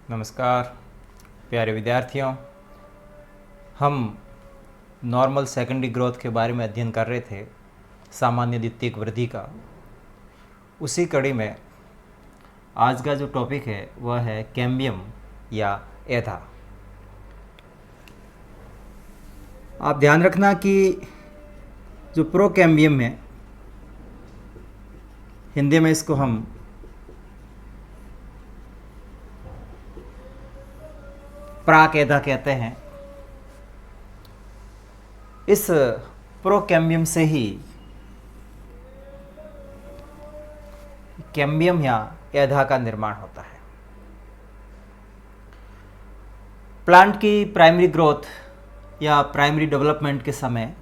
नमस्कार प्यारे विद्यार्थियों। हम नॉर्मल सेकेंडरी ग्रोथ के बारे में अध्ययन कर रहे थे, सामान्य द्वितीयक वृद्धि का। उसी कड़ी में आज का जो टॉपिक है वह है कैम्बियम या एधा। आप ध्यान रखना कि जो प्रोकैम्बियम है, हिंदी में इसको हम प्राक एधा कहते हैं। इस प्रोकैम्बियम से ही कैम्बियम या एधा का निर्माण होता है। प्लांट की प्राइमरी ग्रोथ या प्राइमरी डेवलपमेंट के समय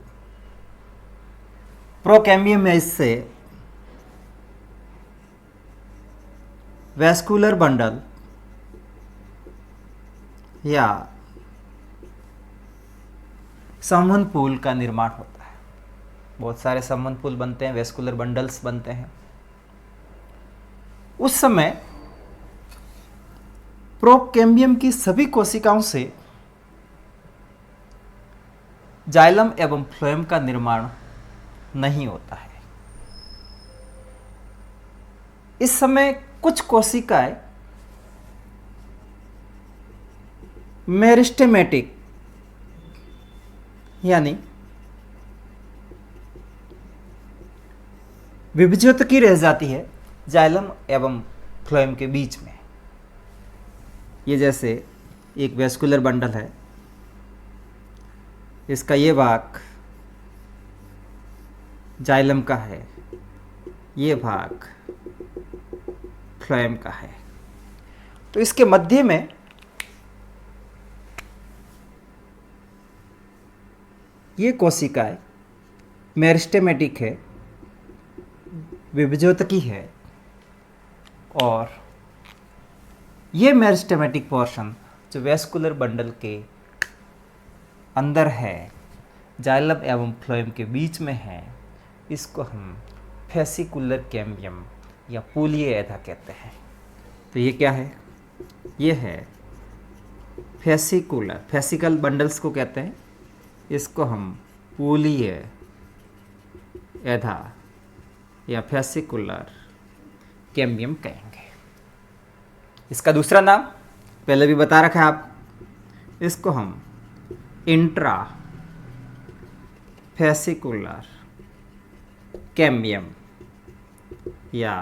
प्रोकैम्बियम में इससे वैस्कुलर बंडल या संवहन पूल का निर्माण होता है। बहुत सारे संवहन पूल बनते हैं, वैस्कुलर बंडल्स बनते हैं। उस समय प्रोकैम्बियम की सभी कोशिकाओं से जाइलम एवं फ्लोएम का निर्माण नहीं होता है। इस समय कुछ कोशिकाएं मेरिस्टेमेटिक यानी विभज्योतकी रह जाती है जाइलम एवं फ्लोएम के बीच में। ये जैसे एक वैस्कुलर बंडल है, इसका ये भाग जाइलम का है, ये भाग फ्लोएम का है। तो इसके मध्य में ये कोशिकाएं मेरिस्टेमेटिक है, विभज्योतकी है, और ये मेरिस्टेमेटिक पोर्शन जो वैस्कुलर बंडल के अंदर है, जाइलम एवं फ्लोएम के बीच में है, इसको हम फेसिकुलर कैम्बियम या पूलीय एधा कहते हैं। तो ये क्या है? ये है फेसिकुलर, फेसिकल बंडल्स को कहते हैं। इसको हम पूलीय एधा या फेसिकुलर कैम्बियम कहेंगे। इसका दूसरा नाम पहले भी बता रखा है आप, इसको हम इंट्रा फेसिकुलर कैम्बियम या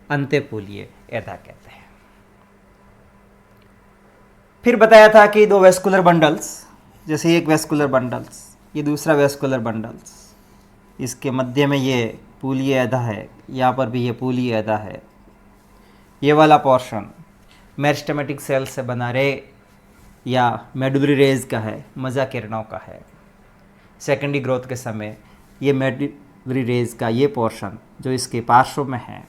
अंत्यपूलीय एधा कहते हैं। फिर बताया था कि दो वैस्कुलर बंडल्स, जैसे एक वैस्कुलर बंडल्स, ये दूसरा वैस्कुलर बंडल्स, इसके मध्य में ये पूलीय एधा है, यहाँ पर भी ये पूलीय एधा है। ये वाला पोर्शन मेरिस्टेमेटिक सेल से बना रे या मेडुलरी रेज का है, मज्जा किरणों का है। सेकेंडरी ग्रोथ के समय ये मेडुलरी रेज का ये पोर्शन जो इसके पार्श्व में है,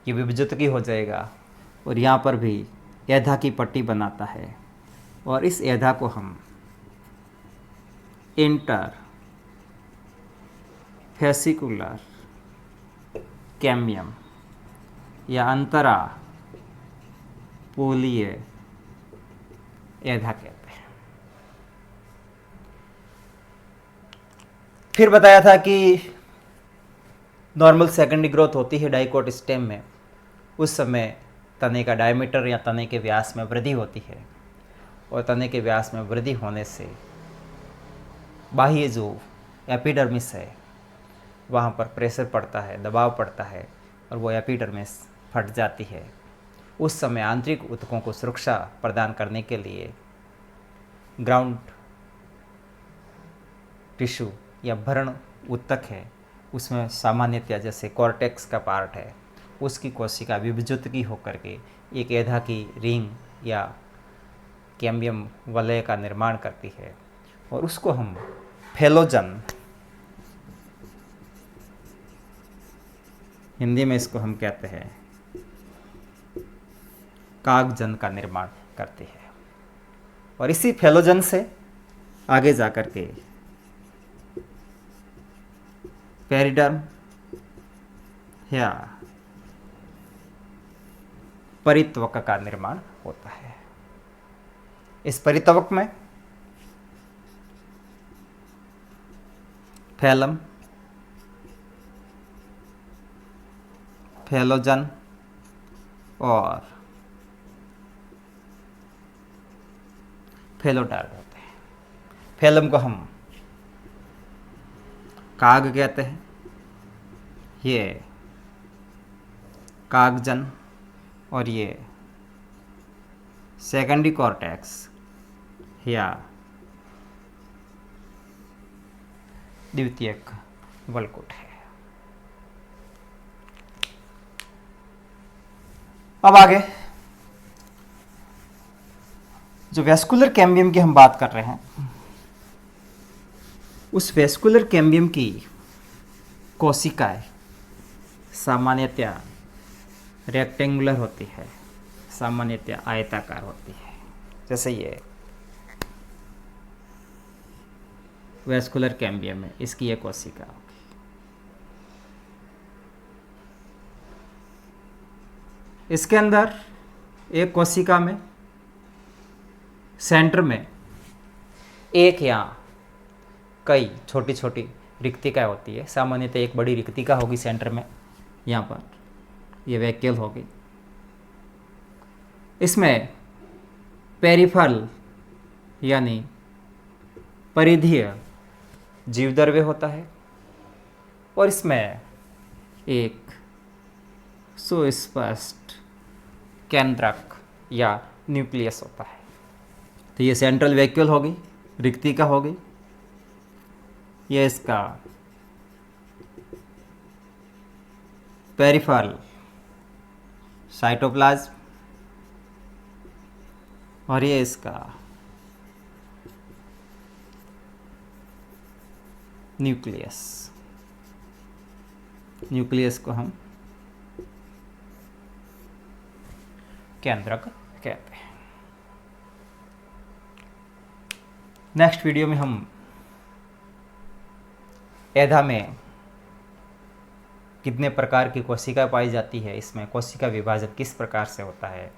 ये विभज्योतकी हो जाएगा और यहाँ पर भी एधा की पट्टी बनाता है, और इस एधा को हम इंटर फेसिकुलर कैम्बियम या अंतरा पूलीय एधा कहते हैं। फिर बताया था कि नॉर्मल सेकेंडरी ग्रोथ होती है डाइकोट स्टेम में। उस समय तने का डायमीटर या तने के व्यास में वृद्धि होती है, और तने के व्यास में वृद्धि होने से बाह्य जो एपिडर्मिस है वहाँ पर प्रेशर पड़ता है, दबाव पड़ता है, और वो एपिडर्मिस फट जाती है। उस समय आंतरिक ऊतकों को सुरक्षा प्रदान करने के लिए ग्राउंड टिश्यू या भरण ऊतक है, उसमें सामान्यतया जैसे कॉर्टेक्स का पार्ट है, उसकी कोशिका विभज्योतकी होकर के एक एधा की रिंग या कैम्बियम वलय का निर्माण करती है, और उसको हम फेलोजन, हिंदी में इसको हम कहते हैं कागजन का निर्माण करती है। और इसी फेलोजन से आगे जाकर के पेरिडर्म या परित्वक का निर्माण होता है। इस परित्वक में फैलम, फैलोजन और फैलोडार्ड होते हैं। फैलम को हम काग कहते हैं, ये कागजन, और ये सेकेंडरी कॉर्टेक्स या द्वितीयक वलकुट है। अब आगे जो वेस्कुलर कैम्बियम की हम बात कर रहे हैं, उस वेस्कुलर कैम्बियम की कोशिकाएं सामान्यतया रेक्टेंगुलर होती है, सामान्यतया आयताकार होती है। जैसे ये वेस्कुलर कैम्बियम है, इसकी ये कोशिका होगी। इसके अंदर एक कोशिका में सेंटर में एक या कई छोटी छोटी रिक्तिकाएं होती है। सामान्यतः एक बड़ी रिक्तिका होगी सेंटर में, यहाँ पर ये वैक्यूल होगी। इसमें पेरिफेरल यानी परिधीय जीवद्रव्य होता है और इसमें एक सुस्पष्ट केंद्रक या न्यूक्लियस होता है। तो ये सेंट्रल वैक्यूल होगी, रिक्तिका होगी। ये इसका पेरिफेरल साइटोप्लाज्म और ये इसका न्यूक्लियस। न्यूक्लियस को हम केंद्रक कहते हैं। नेक्स्ट वीडियो में हम एधा में कितने प्रकार की कोशिका पाई जाती है, इसमें कोशिका विभाजन किस प्रकार से होता है,